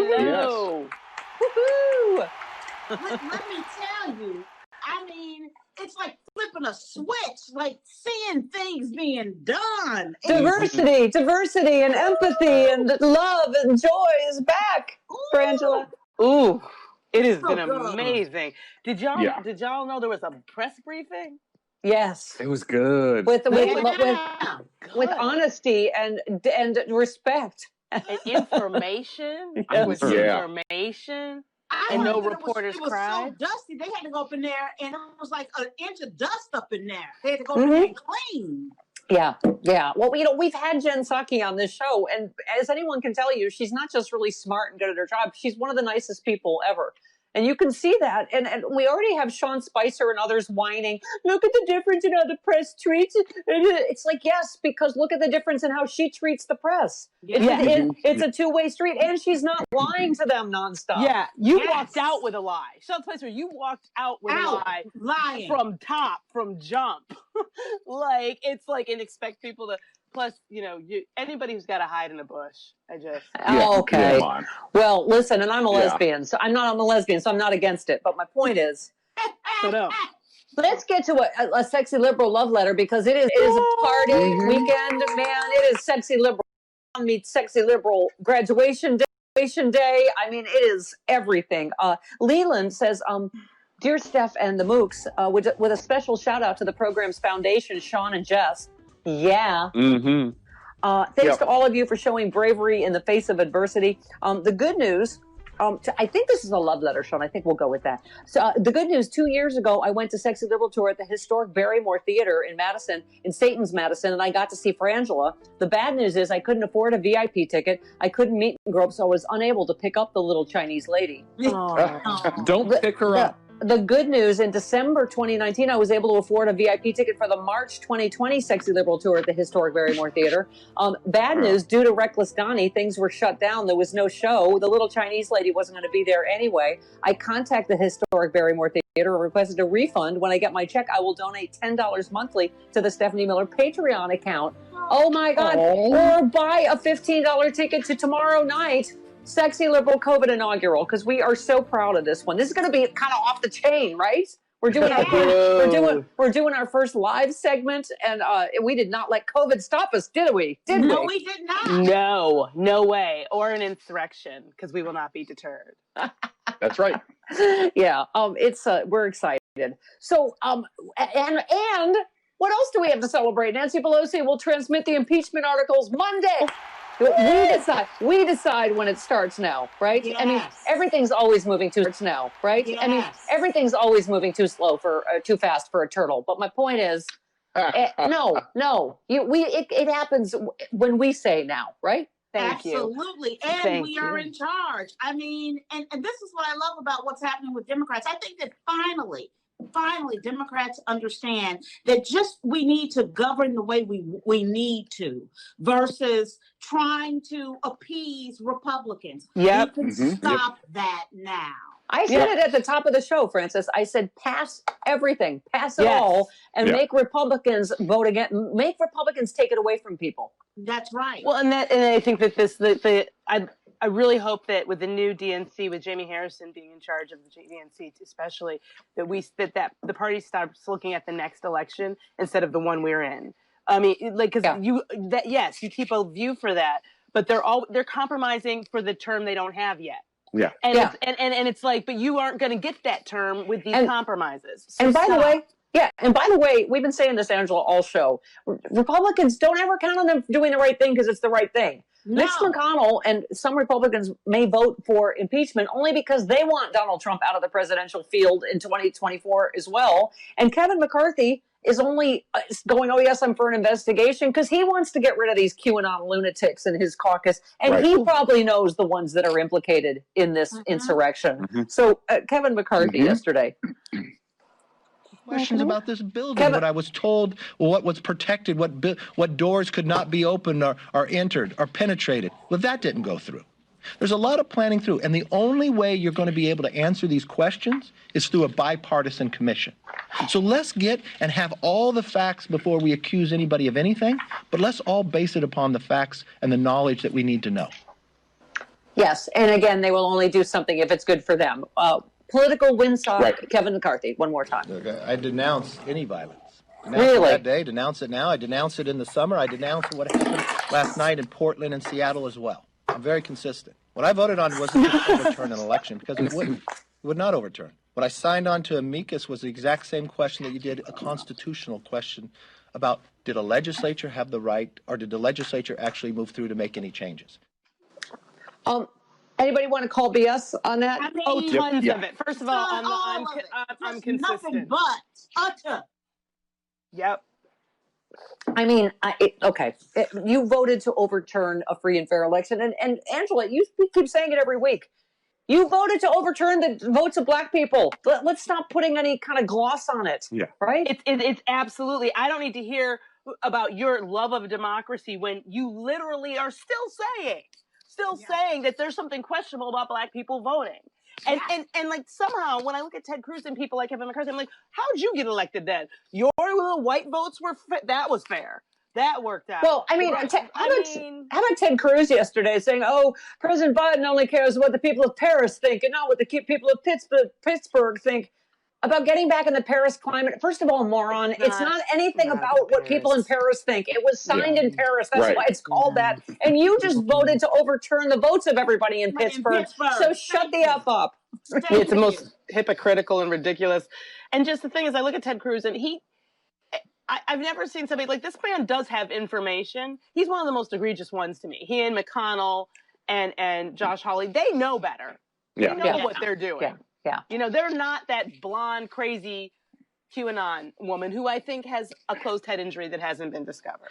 Hello. Woohoo! Let me tell you, I mean, it's like flipping a switch, like seeing things being done. Diversity and empathy and love and joy is back, Frangela. Ooh, it has been good. amazing. Did y'all know there was a press briefing? Yes. It was good. With honesty and respect. And information. Yes. There was information. And no reporters cried. It was so dusty, they had to go up in there, and it was like an inch of dust up in there. They had to go in there and clean. Yeah. Well, we've had Jen Psaki on this show, and as anyone can tell you, she's not just really smart and good at her job. She's one of the nicest people ever. And you can see that. And we already have Sean Spicer and others whining, look at the difference in how the press treats it. It's like, yes, because look at the difference in how she treats the press. Yeah. It's a two-way street, and she's not lying to them nonstop. Yeah, you walked out with a lie. Sean Spicer, you walked out with a lie. Lying. From jump. And expect people to... Plus, anybody who's got to hide in a bush. Okay. Well, listen, and I'm a lesbian, so I'm a lesbian, so I'm not against it. But my point is, let's get to a sexy liberal love letter, because it is a party weekend, man. It is sexy liberal meets sexy liberal graduation day. I mean, it is everything. Leland says, "Dear Steph and the Mooks, with a special shout out to the program's foundation, Sean and Jess." Yeah. Thanks to all of you for showing bravery in the face of adversity. The good news, I think this is a love letter, Sean. I think we'll go with that. So the good news, 2 years ago, I went to Sexy Liberal Tour at the historic Barrymore Theater in Madison, in Satan's Madison, and I got to see Frangela. The bad news is I couldn't afford a VIP ticket. I couldn't meet and grope, so I was unable to pick up the little Chinese lady. Don't pick her up. The good news, in December 2019, I was able to afford a VIP ticket for the March 2020 Sexy Liberal Tour at the historic Barrymore Theater. Bad news, due to Reckless Donnie, things were shut down. There was no show. The little Chinese lady wasn't going to be there anyway. I contacted the historic Barrymore Theater and requested a refund. When I get my check, I will donate $10 monthly to the Stephanie Miller Patreon account. Oh my God. Or buy a $15 ticket to tomorrow night, Sexy Liberal COVID inaugural, because we are so proud of this one. This is going to be kind of off the chain, right? We're doing we're doing our first live segment, and we did not let COVID stop us, did we? No, we did not. No way. Or an insurrection, because we will not be deterred. That's right. Yeah, we're excited. So, and what else do we have to celebrate? Nancy Pelosi will transmit the impeachment articles Monday. We decide when it starts now, right? Yes. I mean, everything's always moving too now, right? Yes. I mean, everything's always moving too slow too fast for a turtle. But my point is, no, it happens when we say now, right? Thank you. Absolutely. And we are in charge. I mean, and this is what I love about what's happening with Democrats. I think that finally Democrats understand that we need to govern the way we need to, versus trying to appease Republicans. Yep. We can stop that now. I said it at the top of the show, Francis. I said, pass everything, pass it all, and make Republicans vote again. Make Republicans take it away from people. That's right. Well, and I think that I really hope that with the new DNC, with Jamie Harrison being in charge of the DNC, especially, that the party stops looking at the next election instead of the one we're in. I mean, you keep a view for that, but they're compromising for the term they don't have yet. Yeah. And it's like, but you aren't going to get that term with these compromises. So and by the way, we've been saying this, Angela, all show. Republicans, don't ever count on them doing the right thing because it's the right thing. No. Mitch McConnell and some Republicans may vote for impeachment only because they want Donald Trump out of the presidential field in 2024 as well. And Kevin McCarthy is only going, oh, yes, I'm for an investigation, because he wants to get rid of these QAnon lunatics in his caucus. And he probably knows the ones that are implicated in this insurrection. So Kevin McCarthy yesterday. Questions about this building, what I was told, what was protected, what doors could not be opened or entered or penetrated. Well, that didn't go through. There's a lot of planning through, and the only way you're going to be able to answer these questions is through a bipartisan commission. So let's get and have all the facts before we accuse anybody of anything, but let's all base it upon the facts and the knowledge that we need to know. Yes, and again, they will only do something if it's good for them. Political windsock, Right. Kevin McCarthy, one more time. I denounce any violence. Denounce Really? it that day, denounce it now. I denounce it in the summer. I denounce what happened last night in Portland and Seattle as well. I'm very consistent. What I voted on wasn't to overturn an election, because it wouldn't. It would not overturn. What I signed on to amicus was the exact same question that you did, a constitutional question about, did a legislature have the right, or did the legislature actually move through to make any changes? Anybody want to call BS on that? I mean, tons of it. First of all, I'm consistent. Nothing but utter. Yep. I mean, okay. You voted to overturn a free and fair election. And Angela, you keep saying it every week. You voted to overturn the votes of Black people. Let's stop putting any kind of gloss on it. Yeah. Right? It's absolutely. I don't need to hear about your love of democracy when you literally are still saying that there's something questionable about Black people voting. And like somehow when I look at Ted Cruz and people like Kevin McCarthy, I'm like, how'd you get elected then? Your little white votes that was fair. That worked out. Well, I mean, how about Ted Cruz yesterday saying, "Oh, President Biden only cares what the people of Paris think and not what the people of Pittsburgh think about getting back in the Paris climate." First of all, moron, it's not anything about what people in Paris think. It was signed in Paris. That's why it's called that. And you just voted to overturn the votes of everybody in Pittsburgh. So shut the F up. It's the most hypocritical and ridiculous. And just the thing is, I look at Ted Cruz and I've never seen somebody like this. Man does have information. He's one of the most egregious ones to me. He and McConnell and Josh Hawley, they know better. Yeah. They know what they're doing. Yeah. You know, they're not that blonde, crazy QAnon woman who I think has a closed head injury that hasn't been discovered.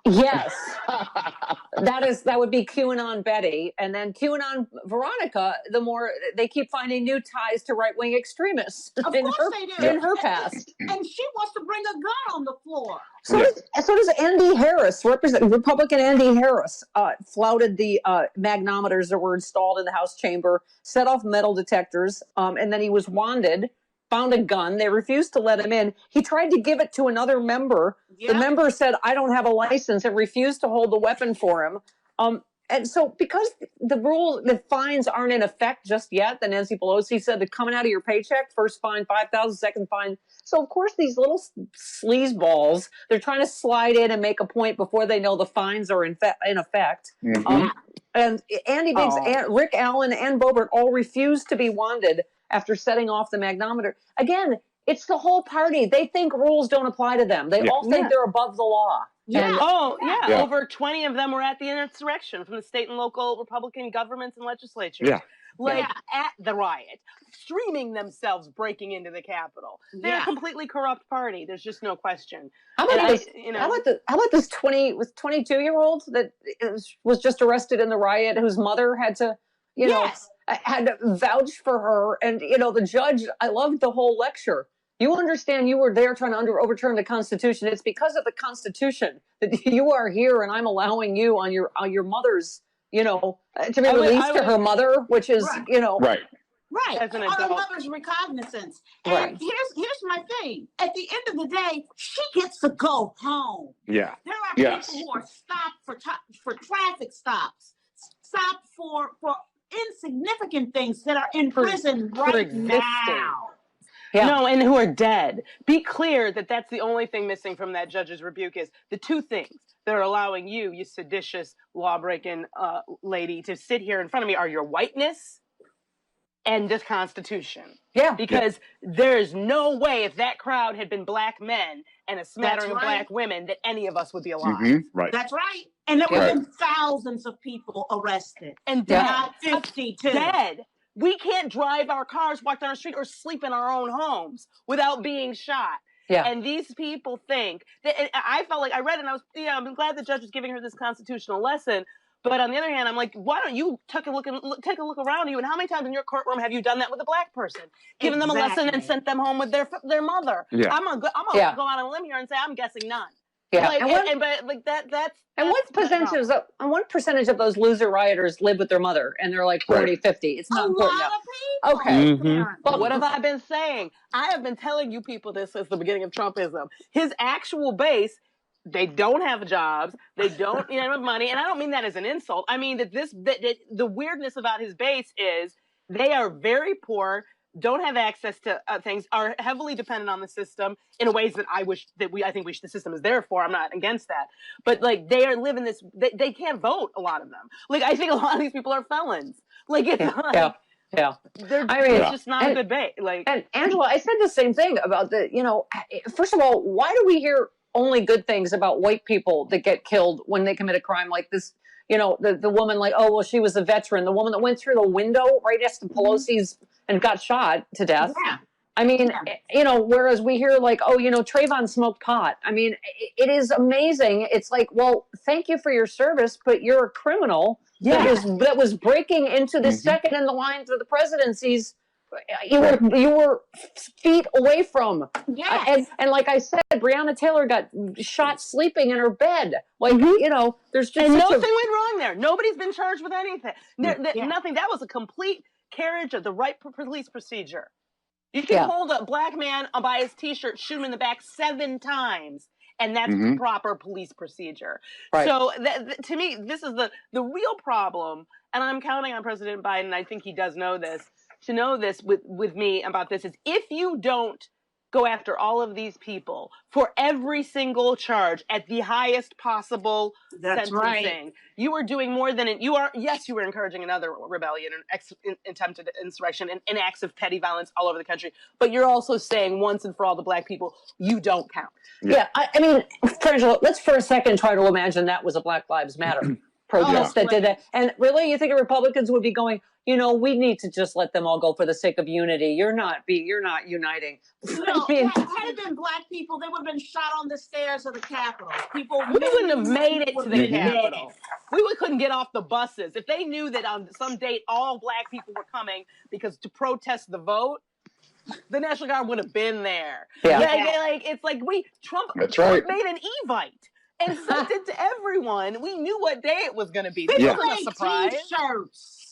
Yes. that would be QAnon Betty. And then QAnon Veronica, the more they keep finding new ties to right-wing extremists Of course they do. In her past. And she wants to bring a gun on the floor. So does Andy Harris, Republican Andy Harris, flouted the magnometers that were installed in the House chamber, set off metal detectors, and then he was wanded, found a gun. They refused to let him in. He tried to give it to another member. Yeah. The member said, "I don't have a license," and refused to hold the weapon for him. And so because the fines aren't in effect just yet, then Nancy Pelosi said they're coming out of your paycheck, first fine 5,000, second fine. So of course these little sleazeballs, they're trying to slide in and make a point before they know the fines are in effect. Mm-hmm. And Andy Biggs, Rick Allen, and Boebert all refused to be wanded after setting off the magnometer. Again, it's the whole party. They think rules don't apply to them. They all think they're above the law. Yeah. Over 20 of them were at the insurrection from the state and local Republican governments and legislatures. Yeah. At the riot, streaming themselves breaking into the Capitol. They're a completely corrupt party. There's just no question. How about this 22-year-old that was just arrested in the riot, whose mother had to, had to vouch for her, and the judge. I loved the whole lecture. You understand you were there trying to overturn the Constitution. It's because of the Constitution that you are here, and I'm allowing you on your mother's, to be released to her mother, which is, Right. As an adult. On a mother's recognizance. And here's my thing. At the end of the day, she gets to go home. Yeah. There are people who are stopped for traffic stops, stopped for insignificant things that are in prison right now. Yeah. No, and who are dead. Be clear that that's the only thing missing from that judge's rebuke is the two things that are allowing you seditious, law-breaking lady, to sit here in front of me are your whiteness and the Constitution. Yeah. Because there's no way, if that crowd had been Black men and a smattering of Black women, that any of us would be alive. Mm-hmm. Right. That's right. And there would have been thousands of people arrested. And dead. Not 52. Dead. We can't drive our cars, walk down the street, or sleep in our own homes without being shot. Yeah. And these people think that I felt like I read it and I was, I'm glad the judge was giving her this constitutional lesson. But on the other hand, I'm like, why don't you take a look around you? And how many times in your courtroom have you done that with a Black person, given them a lesson and sent them home with their mother? Yeah. I'm gonna go out on a limb here and say I'm guessing none. Yeah. And what percentage of those loser rioters live with their mother and they're like 40, 50? It's not important. Okay. Mm-hmm. But what have I been saying? I have been telling you people this since the beginning of Trumpism. His actual base, They don't have jobs. They don't have money. And I don't mean that as an insult. I mean that the weirdness about his base is they are very poor, don't have access to things, are heavily dependent on the system in ways that I think the system is there for. I'm not against that. But like they are living this, they can't vote, a lot of them. Like I think a lot of these people are felons. Like it's it's just not a good bait. Like, and Angela, I said the same thing about first of all, why do we hear only good things about white people that get killed when they commit a crime like this? The woman, like, oh, well, she was a veteran. The woman that went through the window right next to Pelosi's and got shot to death. Yeah. I mean, whereas we hear like, oh, Trayvon smoked pot. I mean, it is amazing. It's like, well, thank you for your service, but you're a criminal that was breaking into the second in the line to the presidencies. You were feet away from. Yes. And like I said, Breonna Taylor got shot sleeping in her bed. Like, there's just nothing went wrong there. Nobody's been charged with anything. Nothing. That was a complete carriage of the right police procedure. You can hold a black man by his T-shirt, shoot him in the back 7 times, and that's proper police procedure. Right. So to me, this is the real problem, and I'm counting on President Biden, I think he does know this, to know this with me about this, is if you don't go after all of these people for every single charge at the highest possible sentencing, you are doing more than you are encouraging another rebellion and attempted insurrection and acts of petty violence all over the country, but you're also saying once and for all the black people, you don't count. I mean, Frangela, let's for a second try to imagine that was a Black Lives Matter protest that did that. And really, you think Republicans would be going, we need to just let them all go for the sake of unity. You're not uniting. No, had it been black people, they would have been shot on the stairs of the Capitol. We wouldn't have made it to the Capitol. We couldn't get off the buses. If they knew that on some date all black people were coming to protest the vote, the National Guard would have been there. Trump made an Evite and sent it to everyone. We knew what day it was going to be. This wasn't a surprise. T-shirts.